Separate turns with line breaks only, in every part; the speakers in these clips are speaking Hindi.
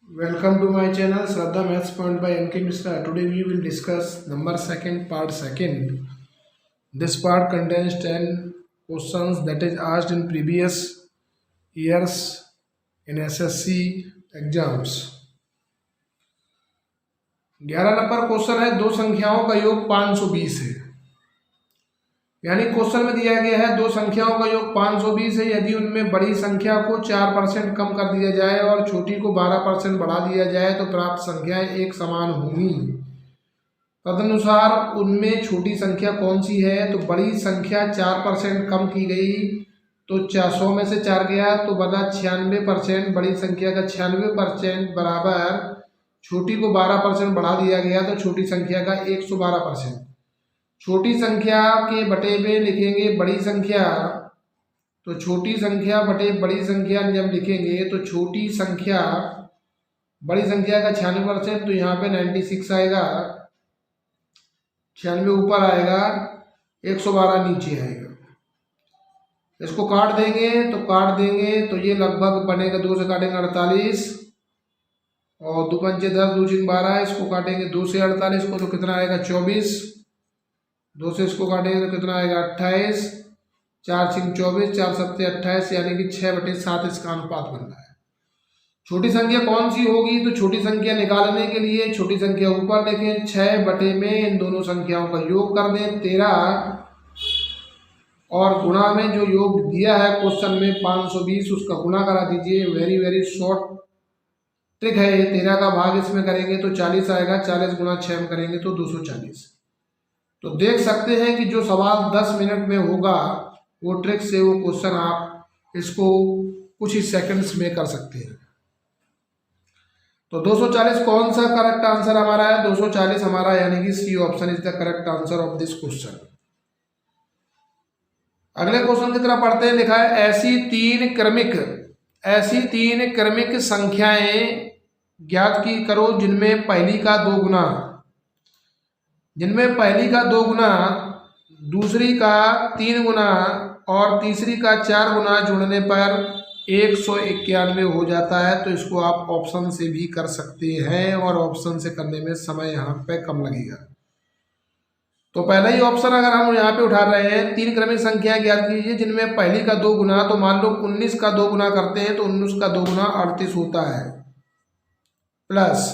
Welcome to my channel Shraddha Maths Point by NK Mishra. Today we will discuss number second part second. This part contains 10 questions that is asked in previous years in SSC exams. 11 number question है, दो संख्याओं का योग 520 है। यानी क्वेश्चन में दिया गया है दो संख्याओं का योग 520 है। यदि उनमें बड़ी संख्या को 4% कम कर दिया जाए और छोटी को 12% बढ़ा दिया जाए तो प्राप्त संख्याएं एक समान होंगी। तदनुसार उनमें छोटी संख्या कौन सी है? तो बड़ी संख्या 4% कम की गई तो 100 में से 4 गया तो बना 96%। बड़ी संख्या का 96% बराबर छोटी को 12% बढ़ा दिया गया तो छोटी संख्या का 112%। छोटी संख्या के बटे में लिखेंगे बड़ी संख्या, तो छोटी संख्या बटे बड़ी संख्या जब लिखेंगे तो छोटी संख्या बड़ी संख्या का 96% तो यहाँ पे 96 आएगा, 96 ऊपर आएगा, 112 नीचे आएगा। इसको काट देंगे तो ये लगभग बनेगा, 2 से काटेंगे 48 और 2 पंचे 10, 2 6 12। इसको काटेंगे 2 से 48 को तो कितना आएगा 24, 2 से इसको काटेंगे तो कितना आएगा 28, 4 6 24, 4 7 28 यानी कि 6/7 इसका अनुपात बन रहा है। छोटी संख्या कौन सी होगी? तो छोटी संख्या निकालने के लिए छोटी संख्या ऊपर लिखें, 6 बटे में इन दोनों संख्याओं का योग कर दें 13 और गुणा में जो योग दिया है क्वेश्चन में 520 उसका गुणा करा दीजिए। वेरी शॉर्ट ट्रिक है ये। 13 का भाग इसमें करेंगे तो 40 आएगा, 40 गुणा 6 में करेंगे तो 240। तो देख सकते हैं कि जो सवाल 10 मिनट में होगा वो ट्रिक से वो क्वेश्चन आप इसको कुछ ही सेकंड्स में कर सकते हैं। तो 240 कौन सा करेक्ट आंसर हमारा है? 240 हमारा यानी कि C option is the correct answer of this question. अगले क्वेश्चन की तरफ पढ़ते हैं। लिखा है ऐसी तीन क्रमिक संख्याएं ज्ञात की करो जिनमें पहली का 2 गुना दूसरी का 3 गुना और तीसरी का 4 गुना जुड़ने पर 191 हो जाता है। तो इसको आप ऑप्शन से भी कर सकते हैं और ऑप्शन से करने में समय यहाँ पे कम लगेगा। तो पहला ही ऑप्शन अगर हम यहाँ पे उठा रहे हैं, 3 क्रमिक संख्याएं ज्ञात कीजिए जिनमें पहली का 2 गुना, तो मान लो 19 का 2 गुना करते हैं तो 19 का 2 गुना 38 होता है, प्लस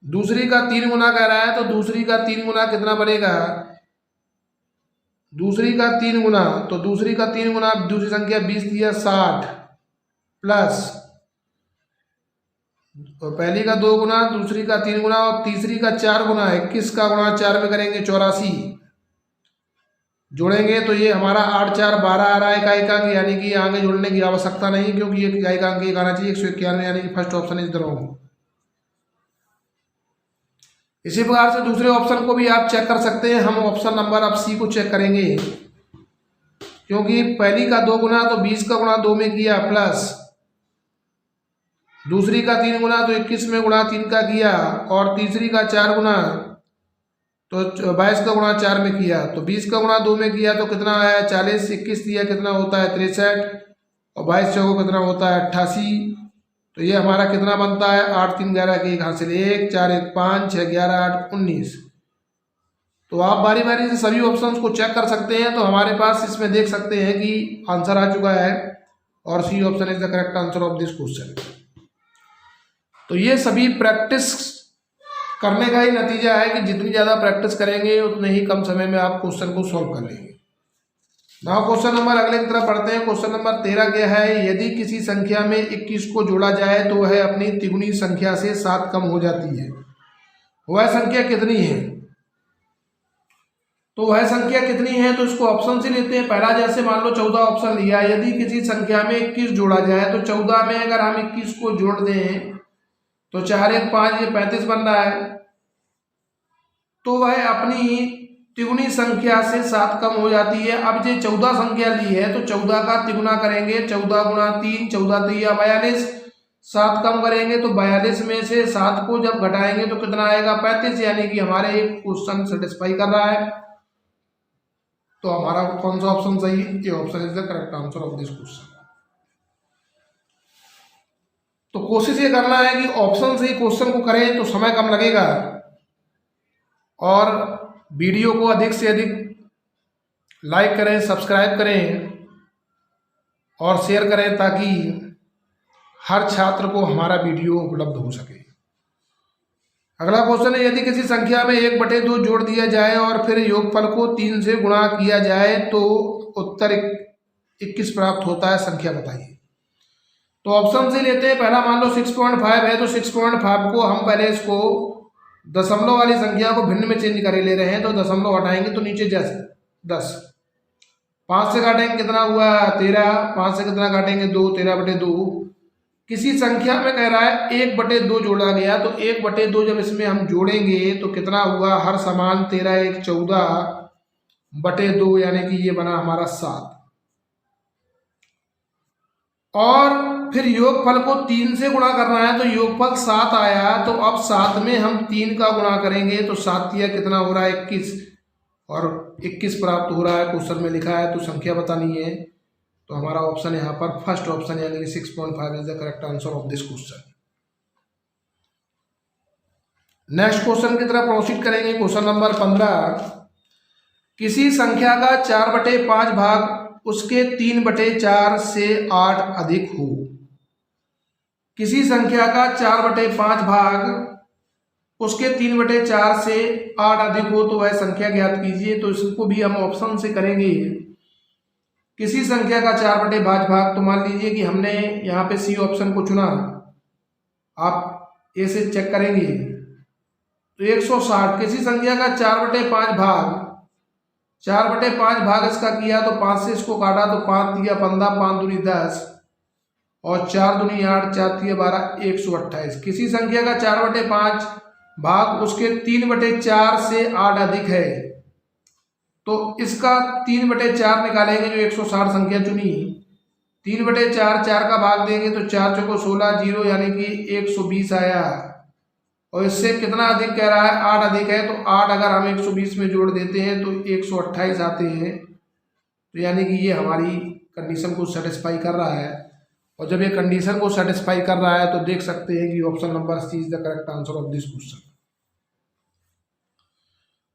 दूसरी का 3 गुना कह रहा है तो दूसरी का 3 गुना कितना बनेगा? दूसरी का 3 गुना तो दूसरी का 3 गुना दूसरी संख्या 20 दिया 60, प्लस तो पहली का 2 गुना दूसरी का 3 गुना और तीसरी का 4 गुना 21 का गुणा 4 में करेंगे 84, जोड़ेंगे तो ये हमारा 8 4 12 आ रहा है इकाई का अंक, यानी कि आगे जोड़ने की आवश्यकता नहीं क्योंकि ये इकाई का अंक एक आना चाहिए 191, यानी कि first option is the wrong. इसी प्रकार से दूसरे ऑप्शन को भी आप चेक कर सकते हैं। हम ऑप्शन नंबर अब सी को चेक करेंगे क्योंकि पहली का 2 गुना तो 20 का गुणा 2 में किया, प्लस दूसरी का 3 गुना तो 21 में गुणा 3 का किया और तीसरी का 4 गुना तो 22 का गुणा 4 में किया, तो 20 का गुणा 2 में किया तो कितना आया 40, 21 दिया कितना होता है 63 और 22 चौको कितना होता है 88। तो ये हमारा कितना बनता है 8 3 11 के 1 हासिल 1 4 1 5 6 11 8 19। तो आप बारी बारी से सभी ऑप्शंस को चेक कर सकते हैं। तो हमारे पास इसमें देख सकते हैं कि आंसर आ चुका है और C option is the correct answer of this question. तो ये सभी प्रैक्टिस करने का ही नतीजा है कि जितनी ज़्यादा प्रैक्टिस करेंगे उतने ही कम समय में आप क्वेश्चन को सॉल्व कर लेंगे। नाउ क्वेश्चन नंबर अगले की तरफ पढ़ते हैं। क्वेश्चन नंबर 13 क्या है? यदि किसी संख्या में 21 को जोड़ा जाए तो वह अपनी तिगुनी संख्या से 7 कम हो जाती है, वह संख्या कितनी है? तो वह संख्या कितनी है तो इसको ऑप्शन से लेते हैं। पहला जैसे मान लो 14 ऑप्शन लिया, यदि किसी संख्या में 21 जोड़ा जाए तो 14 में अगर हम 21 को जोड़ दें तो 4 1 5 ये 35 बन रहा है, तो वह अपनी तिगुनी संख्या से 7 कम हो जाती है। अब ये 14 संख्या ली है तो 14 का तिगुना करेंगे, 14 गुणा 3 14 3 42, 7 कम करेंगे तो 42 में से 7 को जब घटाएंगे तो कितना आएगा 35, यानी कि हमारे एक क्वेश्चन सेटिस्फाई कर रहा है। तो हमारा कौन सा ऑप्शन सही है? ये option is the correct answer of this question. तो कोशिश ये करना है कि ऑप्शन से ही क्वेश्चन को करें तो समय कम लगेगा, और वीडियो को अधिक से अधिक लाइक करें, सब्सक्राइब करें और शेयर करें ताकि हर छात्र को हमारा वीडियो उपलब्ध हो सके। अगला क्वेश्चन है, यदि किसी संख्या में 1/2 जोड़ दिया जाए और फिर योगफल को 3 से गुणा किया जाए तो उत्तर 21 प्राप्त होता है, संख्या बताइए। तो ऑप्शन से लेते हैं। पहला मान लो 6.5 है, तो 6.5 को हम पहले इसको दशमलव वाली संख्या को भिन्न में चेंज करे ले रहे हैं, तो दशमलव हटाएंगे तो नीचे 10। 5 से काटेंगे कितना हुआ 13, 5 से कितना काटेंगे 2, 13/2। किसी संख्या में कह रहा है 1/2 जोड़ा गया, तो 1/2 जब इसमें हम जोड़ेंगे तो कितना हुआ, हर समान 13 1 14/2, यानी कि ये बना हमारा 7। और फिर योगफल को 3 से गुणा करना है, तो योगफल 7 आया, तो अब 7 में हम 3 का गुणा करेंगे तो 7 या कितना हो रहा है 21, और 21 प्राप्त हो रहा है, क्वेश्चन में लिखा है, तो संख्या बतानी है। तो हमारा ऑप्शन यहाँ पर फर्स्ट ऑप्शन यानी कि 6.5 is the correct answer of this question. Next question की तरफ प्रोसीड करेंगे। क्वेश्चन नंबर 15, किसी संख्या का 4/5 भाग उसके 3/4 से 8 अधिक हो। किसी संख्या का 4/5 भाग उसके 3/4 से 8 अधिक हो तो वह संख्या ज्ञात कीजिए। तो इसको भी हम ऑप्शन से करेंगे। किसी संख्या का 4/5 भाग, तो मान लीजिए कि हमने यहाँ पे सी ऑप्शन को चुना, आप ए से चेक करेंगे तो 160। किसी संख्या का 4/5 भाग, 4/5 भाग इसका किया तो 5 से इसको काटा तो 5 दिया 15, 5 दूनी 10 और 4 दूनी 8, 4 दिया 12, 128। किसी संख्या का 4/5 भाग उसके 3/4 से 8 अधिक है, तो इसका 3/4 निकालेंगे। जो 160 संख्या चुनी, 3/4 4 का भाग देंगे तो 4 चौको 16, 0 यानी कि 120 आया। और इससे कितना अधिक कह रहा है, 8 अधिक है, तो 8 अगर हम 120 में जोड़ देते हैं तो 128 आते हैं। तो यानी कि ये हमारी कंडीशन को सेटिस्फाई कर रहा है। और जब ये कंडीशन को सेटिस्फाई कर रहा है तो देख सकते हैं कि option number C is the correct answer of this question.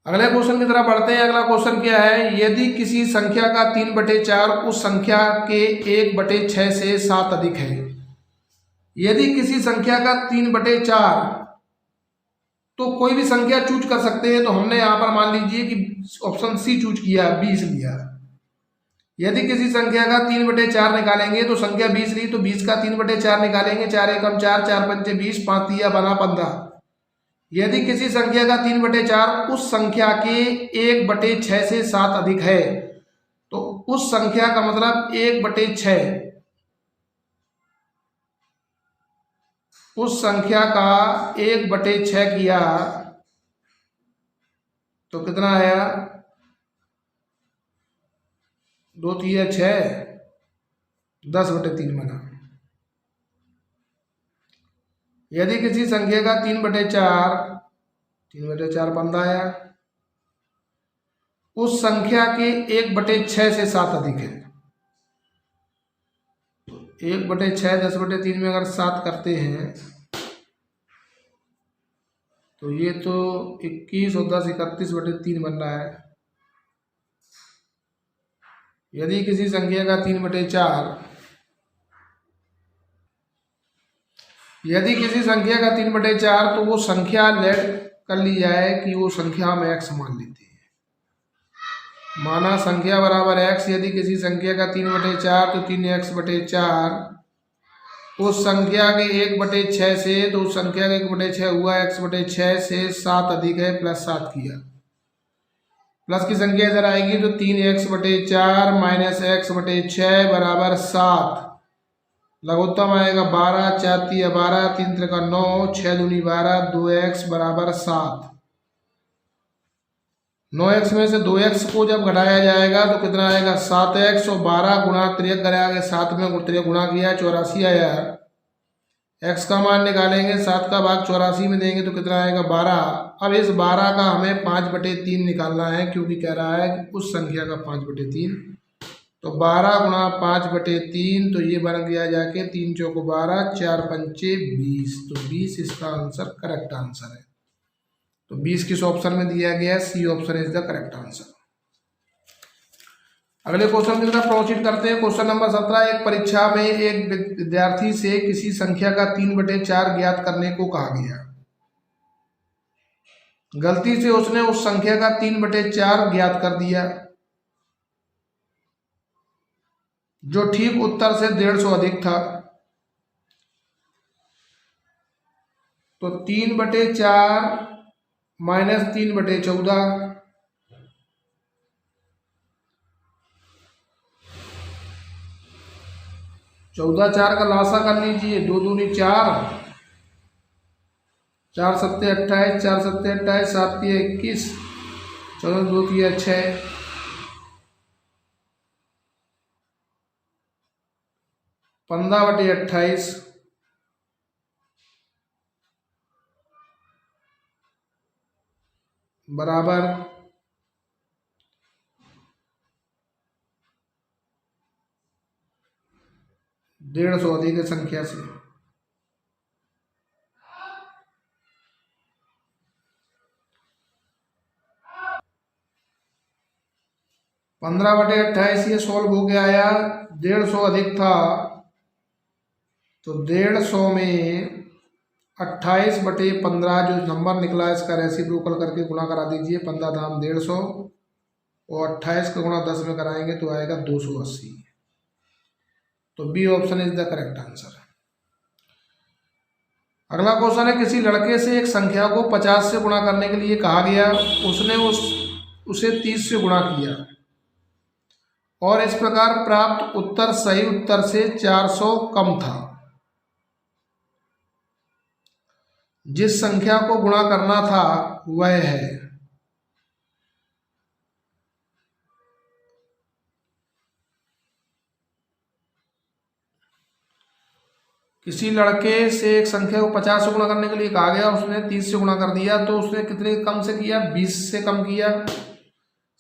अगले क्वेश्चन की तरफ बढ़ते हैं। अगला क्वेश्चन क्या है, यदि किसी संख्या का 3/4 उस संख्या के 1/6 से 7 अधिक है। यदि किसी संख्या का 3/4, तो कोई भी संख्या चूज कर सकते हैं। तो हमने यहाँ पर मान लीजिए कि ऑप्शन सी चूज किया, 20 लिया। यदि किसी संख्या का 3/4 निकालेंगे तो संख्या 20 ली, तो 20 का 3/4 निकालेंगे, 4 एकम 4, 4 पंचे 20, 5 दिया बना 15। यदि किसी संख्या का 3/4 उस संख्या के 1/6 से 7 अधिक है, तो उस संख्या का मतलब 1/6, उस संख्या का 1/6 किया तो कितना आया, 2 3 6, 10/3 बना। यदि किसी संख्या का 3/4, 3/4 15 आया, उस संख्या के 1/6 से 7 अधिक है। 1/6 10/3 में अगर 7 करते हैं तो ये तो 21 और 10 31/3 बन रहा है। यदि किसी संख्या का 3/4, यदि किसी संख्या का 3/4, तो वो संख्या लेट कर ली जाए कि वो संख्या हम x मान लेते हैं। माना संख्या बराबर x, यदि किसी संख्या का 3/4 तो 3x/4, उस संख्या के 1/6 से, तो उस संख्या का 1/6 हुआ, x/6 से 7 अधिक है, प्लस 7 किया। प्लस की संख्या इधर आएगी तो 3x/4 माइनस x/6 बराबर 7। लघुत्तम आएगा 12, 4 3 12, 3 3 9, 6 दूनी 12, 2x बराबर 7। 9x में से 2x को जब घटाया जाएगा तो कितना आएगा 7x, और 12 गुणा 3 कराया 7 में 3 गुणा किया 84 आया। x का मान निकालेंगे, 7 का भाग 84 में देंगे तो कितना आएगा 12। अब इस 12 का हमें 5/3 निकालना है, क्योंकि कह रहा है कि उस संख्या का 5/3 तो 12 गुणा 5/3, तो ये बन गया जाके 3 चौको 12, 4 पंचे 20, तो 20 इसका आंसर करेक्ट आंसर है। तो 20 किस ऑप्शन में दिया गया है? C option is the correct answer. अगले क्वेश्चन की तरफ प्रोसीड करते हैं। क्वेश्चन नंबर 17, एक परीक्षा में एक विद्यार्थी से किसी संख्या का 3/4 ज्ञात करने को कहा गया। गलती से उसने उस संख्या का 3/4 ज्ञात कर दिया, जो ठीक उत्तर से 150 अधिक था। तो 3/4 माइनस 3/14, 14 4 का लासा कर लीजिए, 2 दूनी 4, 4 सत्ते 28, 4 सत्ते 28, 7 तिया 21, 14 2 तिया 6, 15/28 बराबर 150 अधिक संख्या से। 15/28 ये सोल्व हो गया आया, 150 अधिक था, तो 150 में 28/15 जो नंबर निकला इसका रेसिप्रोकल करके गुणा करा दीजिए। 15 दाम 150 और 28 का गुणा 10 में कराएंगे तो आएगा 280। तो B option is the correct answer. अगला क्वेश्चन है, किसी लड़के से एक संख्या को 50 से गुणा करने के लिए कहा गया। उसने उसे 30 से गुणा किया और इस प्रकार प्राप्त उत्तर सही उत्तर से 400 कम था। जिस संख्या को गुणा करना था वह है। किसी लड़के से एक संख्या को 50 से गुणा करने के लिए कहा गया, उसने 30 से गुणा कर दिया, तो उसने कितने कम से किया? 20 से कम किया।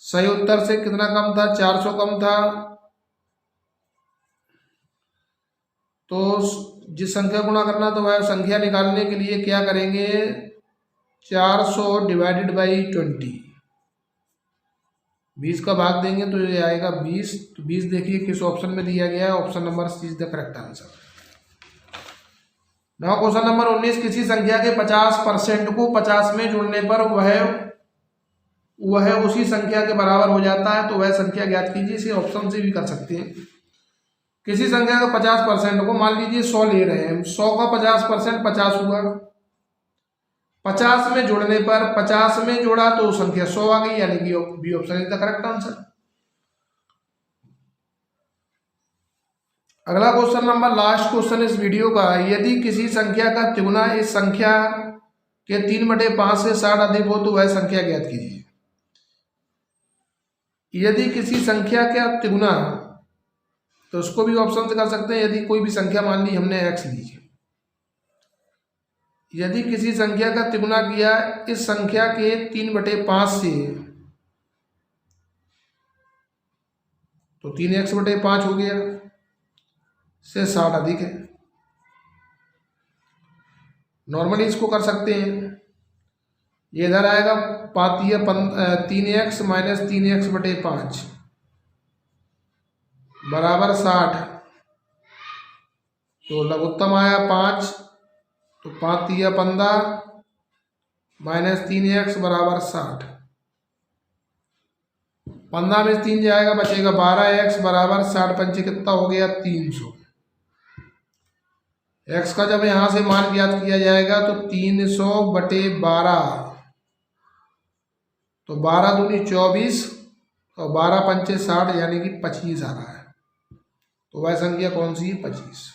सही उत्तर से कितना कम था? 400 कम था। तो जिस संख्या गुणा करना तो वह संख्या निकालने के लिए क्या करेंगे? 400 डिवाइडेड बाई 20, 20 का भाग देंगे तो ये आएगा 20। तो 20 देखिए किस ऑप्शन में दिया गया है, option number C is the correct answer. Now question number 19, किसी संख्या के 50% को 50 में जोड़ने पर वह उसी संख्या के बराबर हो जाता है, तो वह संख्या ज्ञात कीजिए। इसे ऑप्शन से भी कर सकते हैं। किसी संख्या का 50% को, मान लीजिए 100 ले रहे हैं, 100 का 50% 50 हुआ। 50 में जोड़ने पर 50 में जोड़ा तो संख्या 100 आ गई, यानी कि B option is the correct answer. अगला क्वेश्चन नंबर, लास्ट क्वेश्चन इस वीडियो का, यदि किसी संख्या का तिगुना इस संख्या के 3/5 से 60 अधिक हो तो वह संख्या ज्ञात कीजिए। यदि किसी संख्या का तिगुना, तो उसको भी ऑप्शन से कर सकते हैं। यदि कोई भी संख्या मान ली हमने x ली, यदि किसी संख्या का तिगुना किया इस संख्या के 3/5 से, तो 3x/5 हो गया, से 60 अधिक है। नॉर्मली इसको कर सकते हैं। ये इधर आएगा 3x माइनस 3x/5 बराबर 60। तो लघुत्तम आया 5, तो 5 तिया 15 माइनस 3x बराबर 60। 15 में 3 जाएगा, बचेगा 12x बराबर 60 पंचे कितना हो गया? 300। x का जब यहां से मान ज्ञात किया जाएगा तो 300/12, तो 12 दूनी 24 और 12 पंचे 60, यानी कि 25 आ रहा है। तो वह संख्या कौन सी है? 25।